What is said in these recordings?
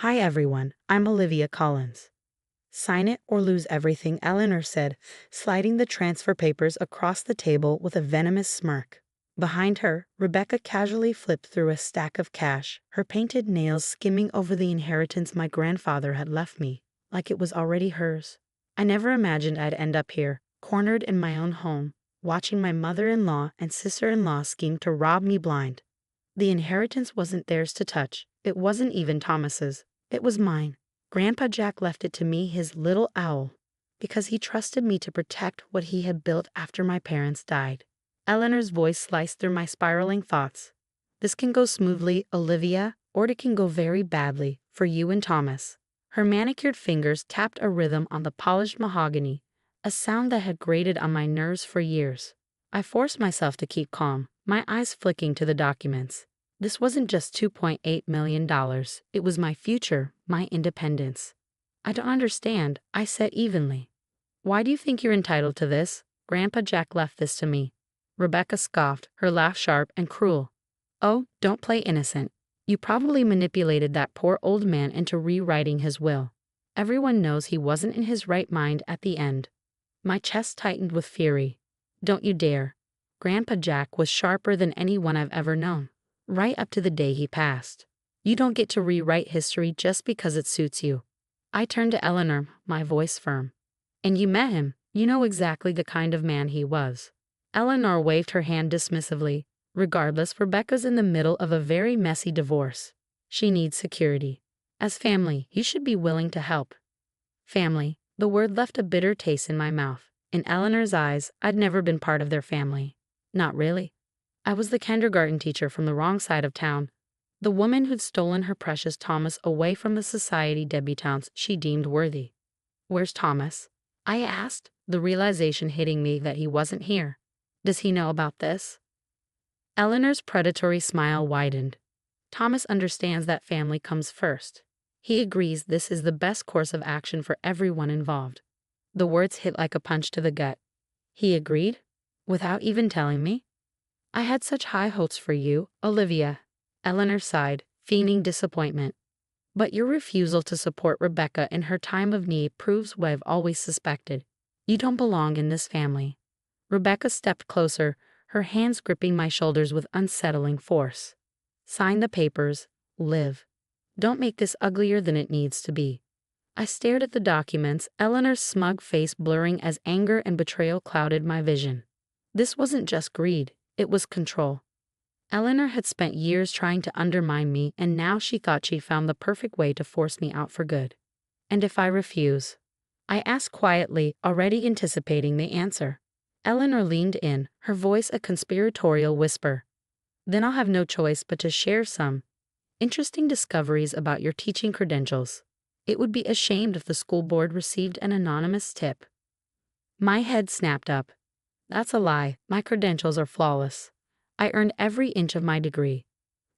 Hi everyone, I'm Olivia Collins. Sign it or lose everything, Eleanor said, sliding the transfer papers across the table with a venomous smirk. Behind her, Rebecca casually flipped through a stack of cash, her painted nails skimming over the inheritance my grandfather had left me, like it was already hers. I never imagined I'd end up here, cornered in my own home, watching my mother-in-law and sister-in-law scheme to rob me blind. The inheritance wasn't theirs to touch. It wasn't even Thomas's. It was mine. Grandpa Jack left it to me, his little owl, because he trusted me to protect what he had built after my parents died. Eleanor's voice sliced through my spiraling thoughts. This can go smoothly, Olivia, or it can go very badly for you and Thomas. Her manicured fingers tapped a rhythm on the polished mahogany, a sound that had grated on my nerves for years. I forced myself to keep calm, my eyes flicking to the documents. This wasn't just $2.8 million. It was my future, my independence. I don't understand, I said evenly. Why do you think you're entitled to this? Grandpa Jack left this to me. Rebecca scoffed, her laugh sharp and cruel. Oh, don't play innocent. You probably manipulated that poor old man into rewriting his will. Everyone knows he wasn't in his right mind at the end. My chest tightened with fury. Don't you dare. Grandpa Jack was sharper than anyone I've ever known. Right up to the day he passed. You don't get to rewrite history just because it suits you. I turned to Eleanor, my voice firm. And you met him. You know exactly the kind of man he was. Eleanor waved her hand dismissively. Regardless, Rebecca's in the middle of a very messy divorce. She needs security. As family, you should be willing to help. Family. The word left a bitter taste in my mouth. In Eleanor's eyes, I'd never been part of their family. Not really. I was the kindergarten teacher from the wrong side of town, the woman who'd stolen her precious Thomas away from the society debutantes she deemed worthy. Where's Thomas? I asked, the realization hitting me that he wasn't here. Does he know about this? Eleanor's predatory smile widened. Thomas understands that family comes first. He agrees this is the best course of action for everyone involved. The words hit like a punch to the gut. He agreed? Without even telling me? I had such high hopes for you, Olivia. Eleanor sighed, feigning disappointment. But your refusal to support Rebecca in her time of need proves what I've always suspected. You don't belong in this family. Rebecca stepped closer, her hands gripping my shoulders with unsettling force. Sign the papers. Live. Don't make this uglier than it needs to be. I stared at the documents, Eleanor's smug face blurring as anger and betrayal clouded my vision. This wasn't just greed. It was control. Eleanor had spent years trying to undermine me, and now she thought she found the perfect way to force me out for good. And if I refuse? I asked quietly, already anticipating the answer. Eleanor leaned in, her voice a conspiratorial whisper. Then I'll have no choice but to share some interesting discoveries about your teaching credentials. It would be a shame if the school board received an anonymous tip. My head snapped up. That's a lie. My credentials are flawless. I earned every inch of my degree.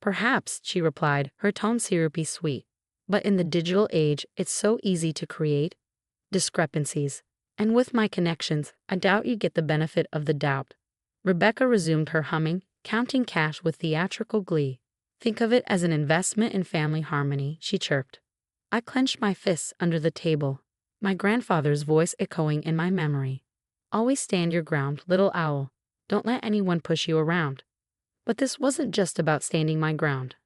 Perhaps, she replied, her tone syrupy sweet. But in the digital age, it's so easy to create discrepancies. And with my connections, I doubt you get the benefit of the doubt. Rebecca resumed her humming, counting cash with theatrical glee. Think of it as an investment in family harmony, she chirped. I clenched my fists under the table, my grandfather's voice echoing in my memory. Always stand your ground, little owl. Don't let anyone push you around. But this wasn't just about standing my ground.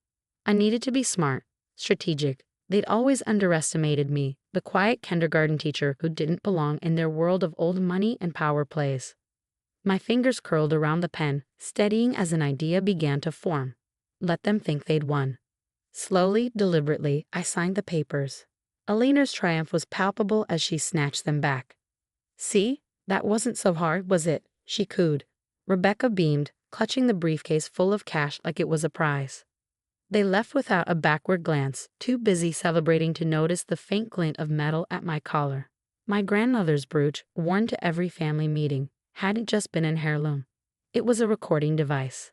I needed to be smart, strategic. They'd always underestimated me, the quiet kindergarten teacher who didn't belong in their world of old money and power plays. My fingers curled around the pen, steadying as an idea began to form. Let them think they'd won. Slowly, deliberately, I signed the papers. Eleanor's triumph was palpable as she snatched them back. See? That wasn't so hard, was it? She cooed. Rebecca beamed, clutching the briefcase full of cash like it was a prize. They left without a backward glance, too busy celebrating to notice the faint glint of metal at my collar. My grandmother's brooch, worn to every family meeting, hadn't just been an heirloom. It was a recording device.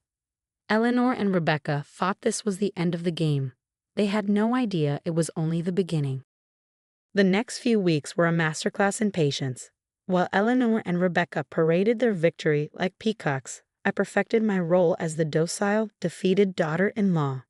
Eleanor and Rebecca thought this was the end of the game. They had no idea it was only the beginning. The next few weeks were a masterclass in patience. While Eleanor and Rebecca paraded their victory like peacocks, I perfected my role as the docile, defeated daughter-in-law.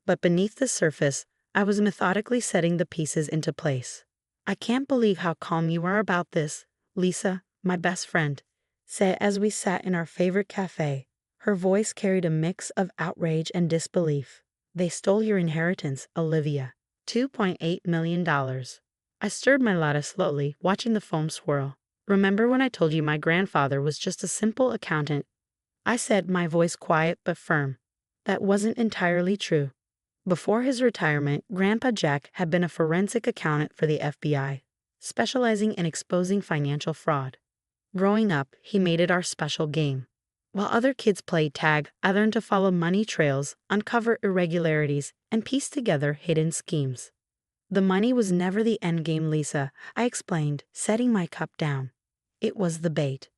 But beneath the surface, I was methodically setting the pieces into place. I can't believe how calm you are about this, Lisa, my best friend, said as we sat in our favorite cafe. Her voice carried a mix of outrage and disbelief. They stole your inheritance, Olivia. $2.8 million. I stirred my latte slowly, watching the foam swirl. Remember when I told you my grandfather was just a simple accountant? I said, my voice quiet but firm. That wasn't entirely true. Before his retirement, Grandpa Jack had been a forensic accountant for the FBI, specializing in exposing financial fraud. Growing up, he made it our special game. While other kids played tag, I learned to follow money trails, uncover irregularities, and piece together hidden schemes. The money was never the end game, Lisa, I explained, setting my cup down. It was the bait.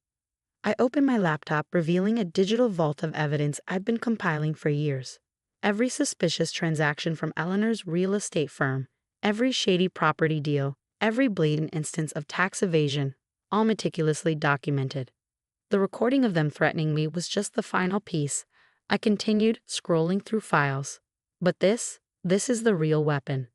I opened my laptop, revealing a digital vault of evidence I'd been compiling for years. Every suspicious transaction from Eleanor's real estate firm, every shady property deal, every blatant instance of tax evasion, all meticulously documented. The recording of them threatening me was just the final piece. I continued, scrolling through files. But this is the real weapon.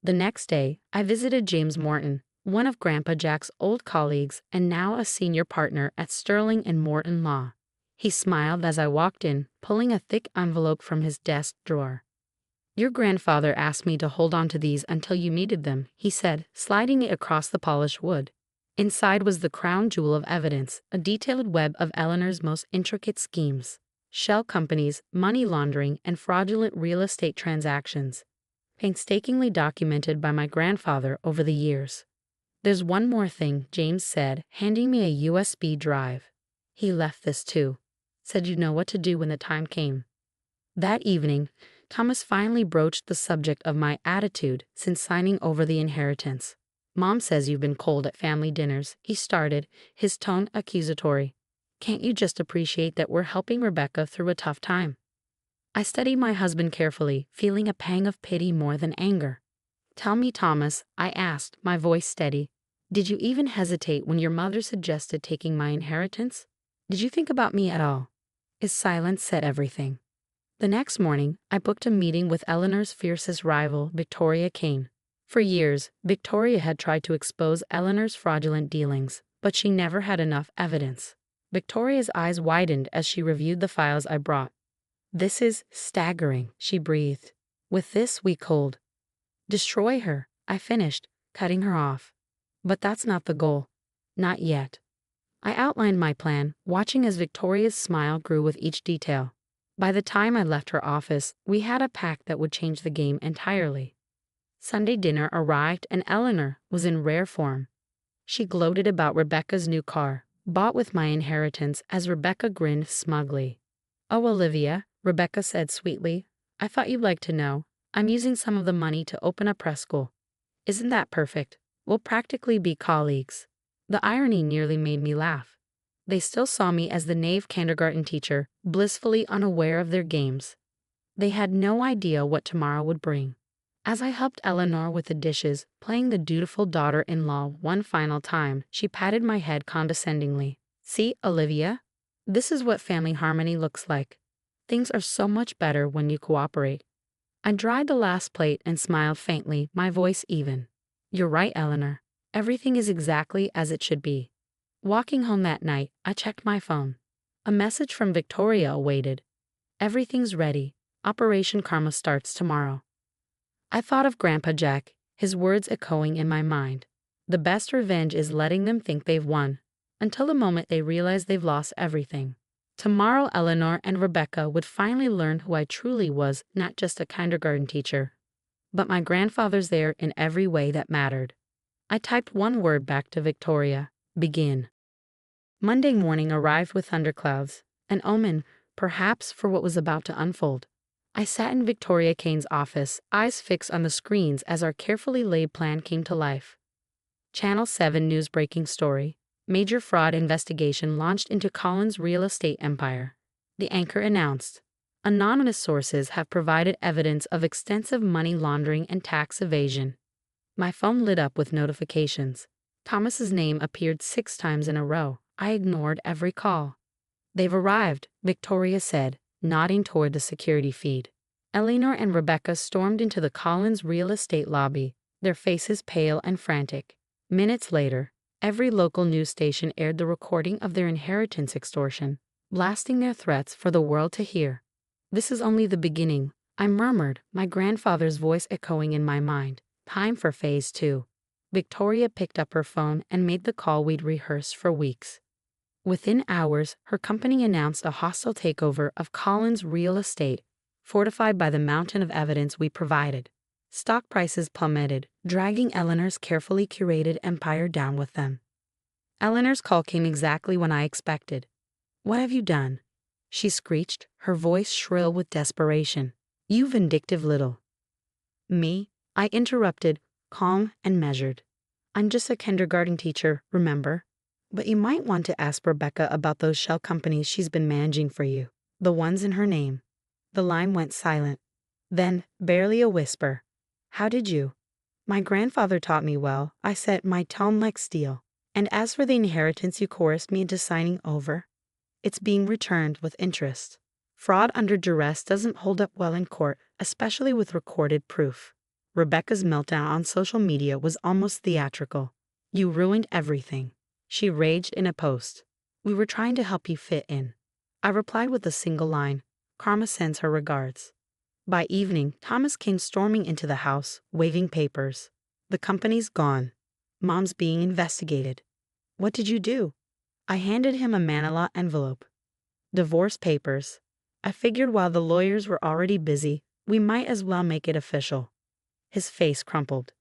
The next day, I visited James Morton, one of Grandpa Jack's old colleagues and now a senior partner at Sterling and Morton Law. He smiled as I walked in, pulling a thick envelope from his desk drawer. Your grandfather asked me to hold on to these until you needed them, he said, sliding it across the polished wood. Inside was the crown jewel of evidence, a detailed web of Eleanor's most intricate schemes. Shell companies, money laundering, and fraudulent real estate transactions, painstakingly documented by my grandfather over the years. There's one more thing, James said, handing me a USB drive. He left this too. Said you'd know what to do when the time came. That evening, Thomas finally broached the subject of my attitude since signing over the inheritance. Mom says you've been cold at family dinners, he started, his tone accusatory. Can't you just appreciate that we're helping Rebecca through a tough time? I studied my husband carefully, feeling a pang of pity more than anger. Tell me, Thomas, I asked, my voice steady. Did you even hesitate when your mother suggested taking my inheritance? Did you think about me at all? His silence said everything. The next morning, I booked a meeting with Eleanor's fiercest rival, Victoria Kane. For years, Victoria had tried to expose Eleanor's fraudulent dealings, but she never had enough evidence. Victoria's eyes widened as she reviewed the files I brought. This is staggering, she breathed. With this, we cold. Destroy her, I finished, cutting her off. But that's not the goal. Not yet. I outlined my plan, watching as Victoria's smile grew with each detail. By the time I left her office, we had a pact that would change the game entirely. Sunday dinner arrived and Eleanor was in rare form. She gloated about Rebecca's new car, bought with my inheritance, as Rebecca grinned smugly. Oh, Olivia, Rebecca said sweetly, I thought you'd like to know. I'm using some of the money to open a preschool. Isn't that perfect? We'll practically be colleagues. The irony nearly made me laugh. They still saw me as the naive kindergarten teacher, blissfully unaware of their games. They had no idea what tomorrow would bring. As I helped Eleanor with the dishes, playing the dutiful daughter-in-law one final time, she patted my head condescendingly. See, Olivia? This is what family harmony looks like. Things are so much better when you cooperate. I dried the last plate and smiled faintly, my voice even. You're right, Eleanor. Everything is exactly as it should be. Walking home that night, I checked my phone. A message from Victoria awaited. Everything's ready. Operation Karma starts tomorrow. I thought of Grandpa Jack, his words echoing in my mind. The best revenge is letting them think they've won, until the moment they realize they've lost everything. Tomorrow, Eleanor and Rebecca would finally learn who I truly was, not just a kindergarten teacher, but my grandfather's there in every way that mattered. I typed one word back to Victoria. Begin. Monday morning arrived with thunderclouds, an omen, perhaps, for what was about to unfold. I sat in Victoria Kane's office, eyes fixed on the screens as our carefully laid plan came to life. Channel 7 news breaking story. Major fraud investigation launched into Collins' real estate empire. The anchor announced. Anonymous sources have provided evidence of extensive money laundering and tax evasion. My phone lit up with notifications. Thomas's name appeared 6 times in a row. I ignored every call. They've arrived, Victoria said, nodding toward the security feed. Eleanor and Rebecca stormed into the Collins real estate lobby, their faces pale and frantic. Minutes later, every local news station aired the recording of their inheritance extortion, blasting their threats for the world to hear. "This is only the beginning," I murmured, my grandfather's voice echoing in my mind. "Time for phase 2. Victoria picked up her phone and made the call we'd rehearsed for weeks. Within hours, her company announced a hostile takeover of Collins real estate, fortified by the mountain of evidence we provided. Stock prices plummeted, dragging Eleanor's carefully curated empire down with them. Eleanor's call came exactly when I expected. "What have you done?" she screeched, her voice shrill with desperation. "You vindictive little—" "Me?" I interrupted, calm and measured. "I'm just a kindergarten teacher, remember? But you might want to ask Rebecca about those shell companies she's been managing for you, the ones in her name." The line went silent. Then, barely a whisper, "How did you?" "My grandfather taught me well," I said, my tone like steel. "And as for the inheritance you coerced me into signing over, it's being returned with interest. Fraud under duress doesn't hold up well in court, especially with recorded proof." Rebecca's meltdown on social media was almost theatrical. "You ruined everything," she raged in a post. "We were trying to help you fit in." I replied with a single line, "Karma sends her regards." By evening, Thomas came storming into the house, waving papers. "The company's gone. Mom's being investigated." "What did you do?" I handed him a manila envelope. "Divorce papers." I figured while the lawyers were already busy, we might as well make it official. His face crumpled.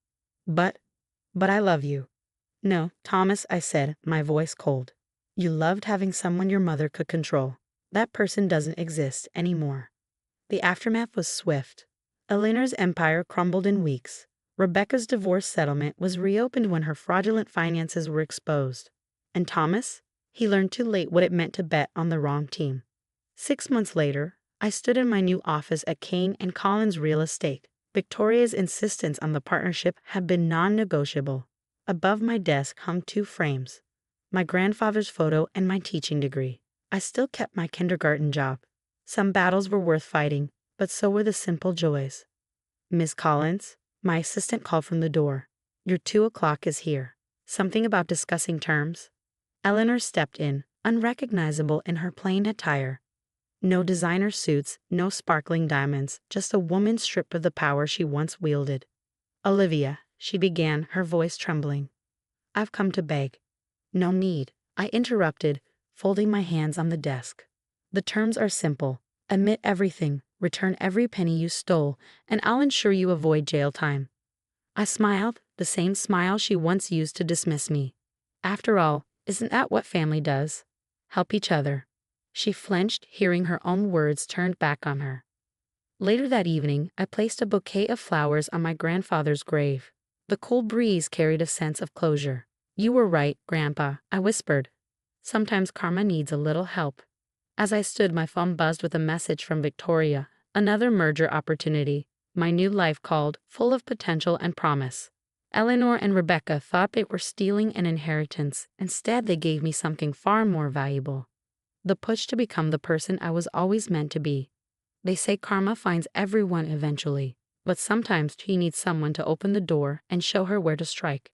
But I love you." "No, Thomas," I said, my voice cold. "You loved having someone your mother could control. That person doesn't exist anymore." The aftermath was swift. Eleanor's empire crumbled in weeks. Rebecca's divorce settlement was reopened when her fraudulent finances were exposed. And Thomas? He learned too late what it meant to bet on the wrong team. 6 months later, I stood in my new office at Kane and Collins Real Estate. Victoria's insistence on the partnership had been non-negotiable. Above my desk hung 2 frames, my grandfather's photo and my teaching degree. I still kept my kindergarten job. Some battles were worth fighting, but so were the simple joys. "Miss Collins," my assistant called from the door. "Your 2 o'clock is here." "Something about discussing terms?" Eleanor stepped in, unrecognizable in her plain attire. No designer suits, no sparkling diamonds, just a woman stripped of the power she once wielded. "Olivia," she began, her voice trembling, "I've come to beg." "No need," I interrupted, folding my hands on the desk. "The terms are simple. Admit everything, return every penny you stole, and I'll ensure you avoid jail time." I smiled, the same smile she once used to dismiss me. After all, isn't that what family does? Help each other. She flinched, hearing her own words turned back on her. Later that evening, I placed a bouquet of flowers on my grandfather's grave. The cool breeze carried a sense of closure. "You were right, Grandpa," I whispered. "Sometimes karma needs a little help." As I stood, my phone buzzed with a message from Victoria, another merger opportunity. My new life called, full of potential and promise. Eleanor and Rebecca thought they were stealing an inheritance. Instead, they gave me something far more valuable. The push to become the person I was always meant to be. They say karma finds everyone eventually, but sometimes she needs someone to open the door and show her where to strike.